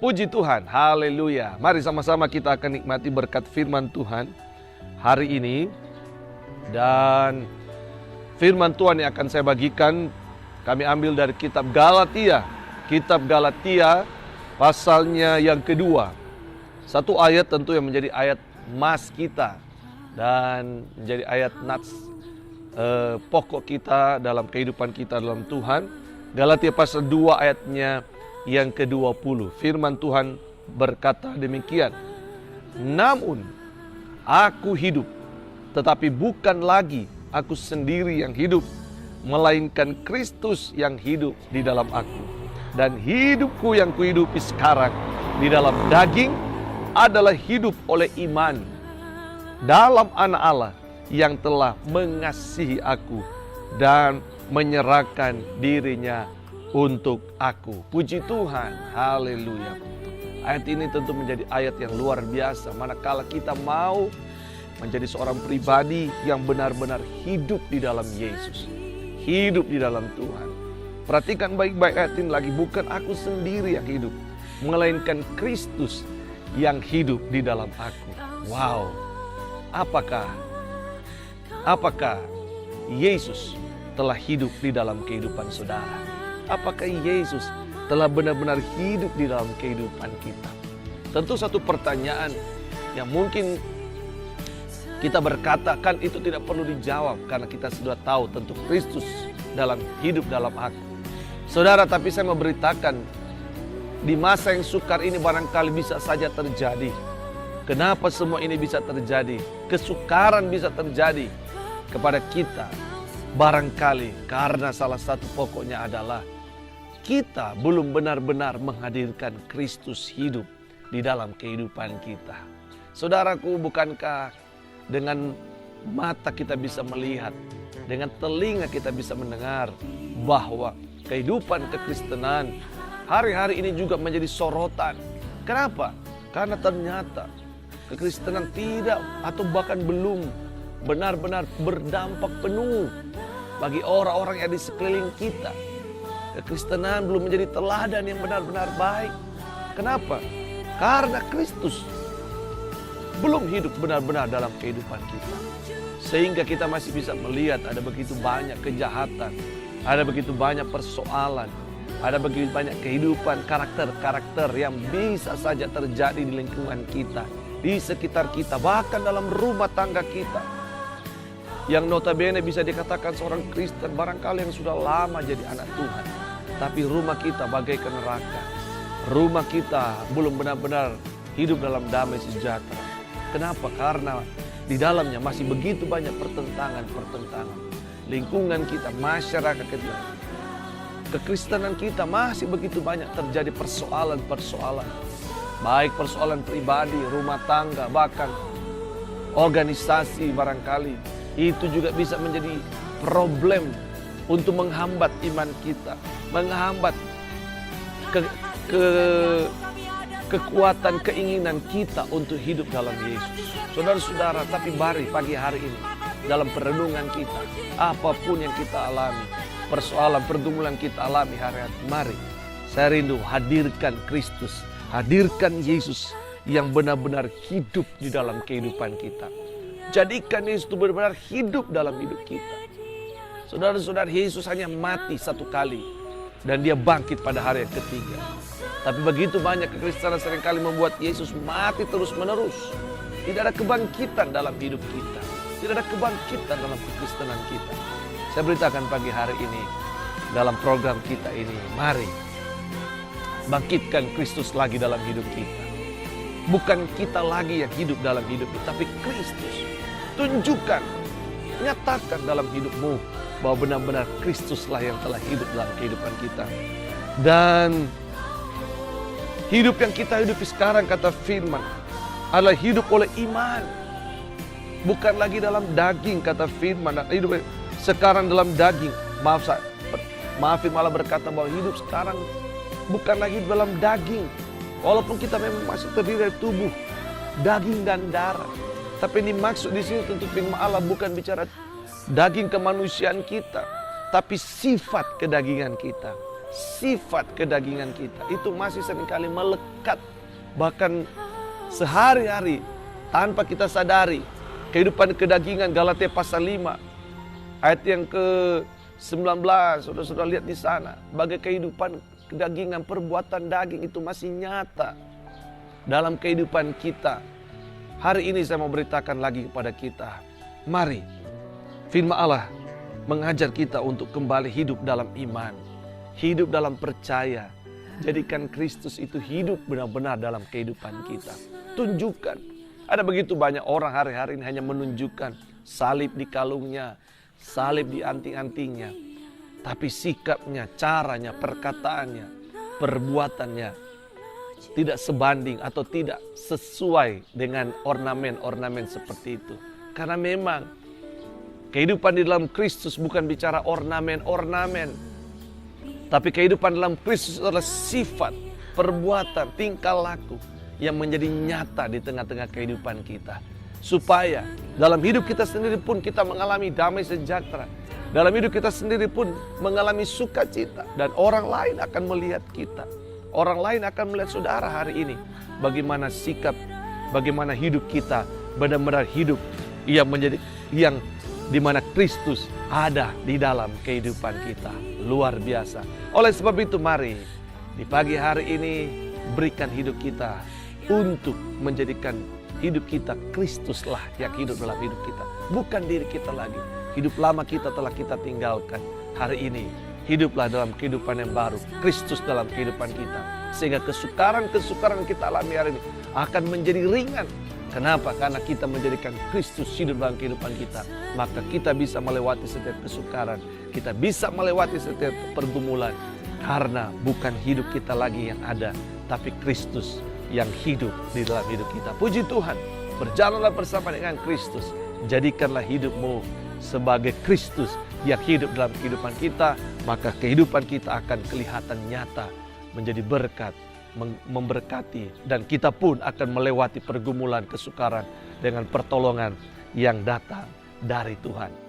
Puji Tuhan, haleluya. Mari sama-sama kita akan nikmati berkat firman Tuhan hari ini. Dan firman Tuhan yang akan saya bagikan kami ambil dari kitab Galatia. Kitab Galatia pasalnya yang kedua. Satu ayat tentu yang menjadi ayat mas kita dan menjadi ayat nats pokok kita dalam kehidupan kita dalam Tuhan. Galatia pasal 2 ayatnya yang ke-20. Firman Tuhan berkata demikian. Namun aku hidup, tetapi bukan lagi aku sendiri yang hidup, melainkan Kristus yang hidup di dalam aku. Dan hidupku yang kuhidupi sekarang di dalam daging adalah hidup oleh iman dalam Anak Allah yang telah mengasihi aku dan menyerahkan dirinya untuk aku. Puji Tuhan, haleluya. Ayat ini tentu menjadi ayat yang luar biasa manakala kita mau menjadi seorang pribadi yang benar-benar hidup di dalam Yesus, hidup di dalam Tuhan. Perhatikan baik-baik ayat ini lagi, bukan aku sendiri yang hidup, melainkan Kristus yang hidup di dalam aku. Wow, apakah Yesus telah hidup di dalam kehidupan saudara? Apakah Yesus telah benar-benar hidup di dalam kehidupan kita? Tentu satu pertanyaan yang mungkin kita berkata kan itu tidak perlu dijawab karena kita sudah tahu tentu Kristus dalam hidup dalam aku. Saudara, tapi saya mau beritakan di masa yang sukar ini barangkali bisa saja terjadi. Kenapa semua ini bisa terjadi? Kesukaran bisa terjadi kepada kita. Barangkali karena salah satu pokoknya adalah kita belum benar-benar menghadirkan Kristus hidup di dalam kehidupan kita. Saudaraku, bukankah dengan mata kita bisa melihat, dengan telinga kita bisa mendengar bahwa kehidupan kekristenan hari-hari ini juga menjadi sorotan. Kenapa? Karena ternyata kekristenan tidak atau bahkan belum benar-benar berdampak penuh bagi orang-orang yang di sekeliling kita. Kekristenan belum menjadi teladan yang benar-benar baik. Kenapa? Karena Kristus belum hidup benar-benar dalam kehidupan kita. Sehingga kita masih bisa melihat ada begitu banyak kejahatan, ada begitu banyak persoalan, ada begitu banyak kehidupan karakter-karakter yang bisa saja terjadi di lingkungan kita, di sekitar kita, bahkan dalam rumah tangga kita. Yang notabene bisa dikatakan seorang Kristen barangkali yang sudah lama jadi anak Tuhan, tapi rumah kita bagaikan neraka. Rumah kita belum benar-benar hidup dalam damai sejahtera. Kenapa? Karena di dalamnya masih begitu banyak pertentangan. Lingkungan kita, masyarakat kita, kekristenan kita masih begitu banyak terjadi persoalan-persoalan. Baik persoalan pribadi, rumah tangga, bahkan organisasi barangkali. Itu juga bisa menjadi problem untuk menghambat iman kita, menghambat kekuatan keinginan kita untuk hidup dalam Yesus. Saudara-saudara, tapi mari pagi hari ini dalam perenungan kita, apapun yang kita alami, persoalan pergumulan kita alami hari-hari, mari saya rindu hadirkan Kristus, hadirkan Yesus yang benar-benar hidup di dalam kehidupan kita. Jadikan Yesus itu benar-benar hidup dalam hidup kita. Saudara-saudara, Yesus hanya mati satu kali dan dia bangkit pada hari yang ketiga. Tapi begitu banyak kekristenan seringkali membuat Yesus mati terus-menerus. Tidak ada kebangkitan dalam hidup kita. Tidak ada kebangkitan dalam kekristenan kita. Saya beritakan pagi hari ini dalam program kita ini, mari bangkitkan Kristus lagi dalam hidup kita. Bukan kita lagi yang hidup dalam hidup kita, tapi Kristus. Tunjukkan, nyatakan dalam hidupmu bahwa benar-benar Kristuslah yang telah hidup dalam kehidupan kita. Dan hidup yang kita hidupi sekarang, kata firman, adalah hidup oleh iman. Bukan lagi dalam daging, kata firman. Hidup sekarang dalam daging. Maafin malah berkata bahwa hidup sekarang bukan lagi dalam daging. Walaupun kita memang masih terdiri dari tubuh, daging dan darah. Tapi ini maksud di sini tentu firman Allah bukan bicara daging kemanusiaan kita, tapi sifat kedagingan kita. sifat kedagingan kita itu masih seringkali melekat, bahkan sehari-hari tanpa kita sadari. Kehidupan kedagingan, Galatia pasal 5 ayat yang ke-19, saudara-saudara lihat di sana, bagai kehidupan kedagingan, perbuatan daging itu masih nyata dalam kehidupan kita. Hari ini saya mau beritakan lagi kepada kita, mari firman Allah mengajar kita untuk kembali hidup dalam iman, hidup dalam percaya. Jadikan Kristus itu hidup benar-benar dalam kehidupan kita. Tunjukkan. Ada begitu banyak orang hari-hari ini hanya menunjukkan salib di kalungnya, salib di anting-antingnya. Tapi sikapnya, caranya, perkataannya, perbuatannya tidak sebanding atau tidak sesuai dengan ornamen-ornamen seperti itu. Karena memang kehidupan di dalam Kristus bukan bicara ornamen-ornamen. Tapi kehidupan dalam Kristus adalah sifat, perbuatan, tingkah laku yang menjadi nyata di tengah-tengah kehidupan kita. Supaya dalam hidup kita sendiri pun kita mengalami damai sejahtera. Dalam hidup kita sendiri pun mengalami sukacita. Dan orang lain akan melihat kita. Orang lain akan melihat saudara hari ini. Bagaimana sikap, bagaimana hidup kita benar-benar hidup yang dimana Kristus ada di dalam kehidupan kita. Luar biasa. Oleh sebab itu mari di pagi hari ini berikan hidup kita untuk menjadikan hidup kita Kristuslah yang hidup dalam hidup kita. Bukan diri kita lagi. Hidup lama kita telah kita tinggalkan. Hari ini hiduplah dalam kehidupan yang baru. Kristus dalam kehidupan kita. Sehingga kesukaran-kesukaran yang kita alami hari ini akan menjadi ringan. Kenapa? Karena kita menjadikan Kristus hidup dalam kehidupan kita. Maka kita bisa melewati setiap kesukaran. Kita bisa melewati setiap pergumulan. Karena bukan hidup kita lagi yang ada, tapi Kristus yang hidup di dalam hidup kita. Puji Tuhan, berjalanlah bersama dengan Kristus. Jadikanlah hidupmu sebagai Kristus yang hidup dalam kehidupan kita. Maka kehidupan kita akan kelihatan nyata, menjadi berkat, memberkati. Dan kita pun akan melewati pergumulan, kesukaran dengan pertolongan yang datang dari Tuhan.